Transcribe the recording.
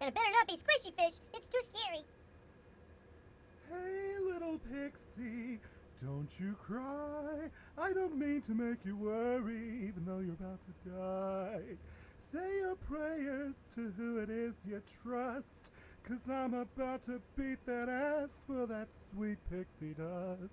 And it better not be squishy fish. It's too scary. Hey, little pixie, don't you cry. I don't mean to make you worry, even though you're about to die. Say your prayers to who it is you trust, 'cause I'm about to beat that ass for that sweet pixie dust.